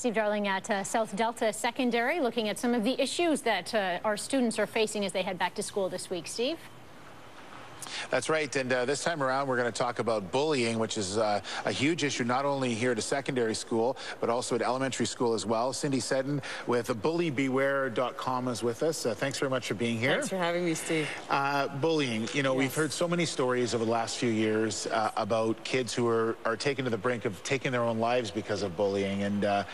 Steve Darling at South Delta Secondary, looking at some of the issues that our students are facing as they head back to school this week. Steve? That's right, and this time around we're going to talk about bullying, which is a huge issue not only here at a secondary school but also at elementary school as well. Cindi Seddon with BullyBeware.com is with us. Thanks very much for being here. Thanks for having me, Steve. Bullying, you know, we've heard so many stories over the last few years about kids who are taken to the brink of taking their own lives because of bullying. And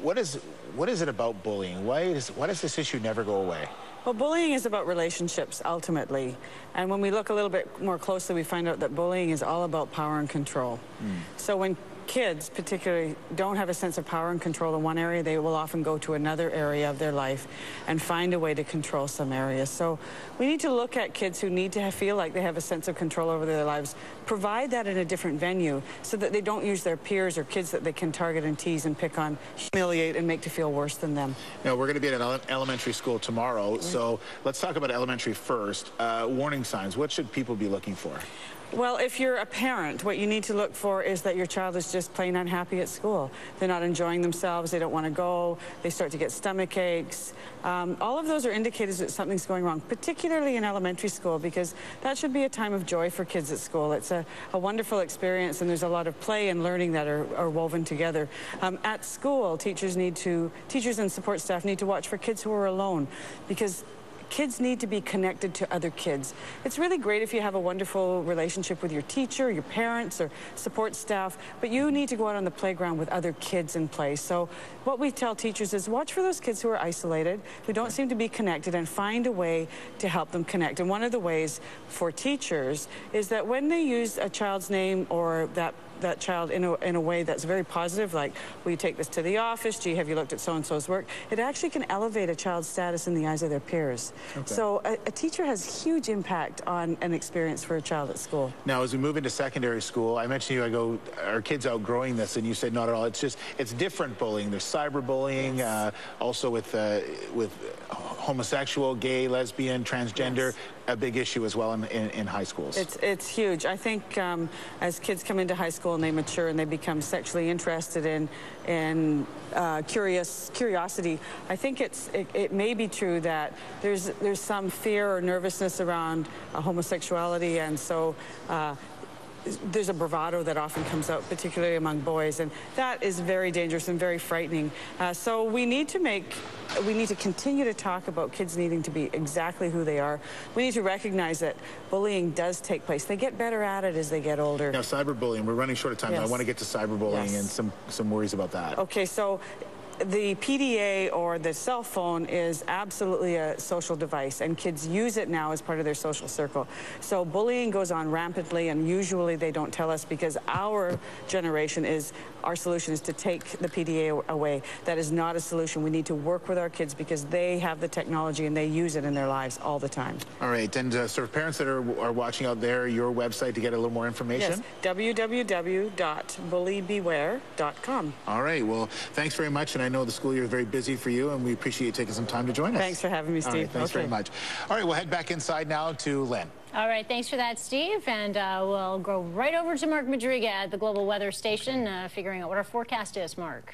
what is it about bullying? Why does this issue never go away? Well, bullying is about relationships, ultimately. And when we look a little bit more closely, we find out that bullying is all about power and control. So when kids, particularly, don't have a sense of power and control in one area, they will often go to another area of their life and find a way to control some areas. So we need to look at kids who need to feel like they have a sense of control over their lives, provide that in a different venue so that they don't use their peers or kids that they can target and tease and pick on, humiliate, and make to feel worse than them. Now, we're going to be at an elementary school tomorrow, so let's talk about elementary first. Warning signs, what should people be looking for? Well, if you're a parent, what you need to look for is that your child is just plain unhappy at school. They're not enjoying themselves, they don't want to go, they start to get stomach aches. All of those are indicators that something's going wrong, particularly in elementary school, because that should be a time of joy for kids at school. It's a wonderful experience, and there's a lot of play and learning that are woven together. At school, teachers and support staff need to watch for kids who are alone, because kids need to be connected to other kids. It's really great if you have a wonderful relationship with your teacher, your parents, or support staff, but you need to go out on the playground with other kids and play. So what we tell teachers is watch for those kids who are isolated, who don't seem to be connected, and find a way to help them connect. And one of the ways for teachers is that when they use a child's name or that child in a way that's very positive, like, will you take this to the office? Gee, have you looked at so-and-so's work? It actually can elevate a child's status in the eyes of their peers. Okay. So a teacher has huge impact on an experience for a child at school. Now, as we move into secondary school, I mentioned to you, are kids outgrowing this? And you said not at all. It's different bullying. There's cyberbullying, also with homosexual, gay, lesbian, transgender, a big issue as well in high schools. It's huge. I think as kids come into high school and they mature and they become sexually interested in curiosity, I think it may be true that there's some fear or nervousness around homosexuality, and so there's a bravado that often comes out, particularly among boys, and that is very dangerous and very frightening. So we need to continue to talk about kids needing to be exactly who they are. We need to recognize that bullying does take place. They get better at it as they get older. Now, cyberbullying, we're running short of time. I want to get to cyberbullying and some worries about that. Okay, so the PDA, or the cell phone, is absolutely a social device, and kids use it now as part of their social circle. So bullying goes on rampantly, and usually they don't tell us because our solution is to take the PDA away. That is not a solution. We need to work with our kids because they have the technology and they use it in their lives all the time. All right, and sort of parents that are watching out there, your website to get a little more information? Yes, www.BullyBeware.com. All right, well, thanks very much, and I know the school year is very busy for you, and we appreciate you taking some time to join us. Thanks for having me, Steve. All right, thanks very much. All right, we'll head back inside now to Lynn. All right, thanks for that, Steve. And we'll go right over to Mark Madriga at the Global Weather Station, figuring out what our forecast is, Mark.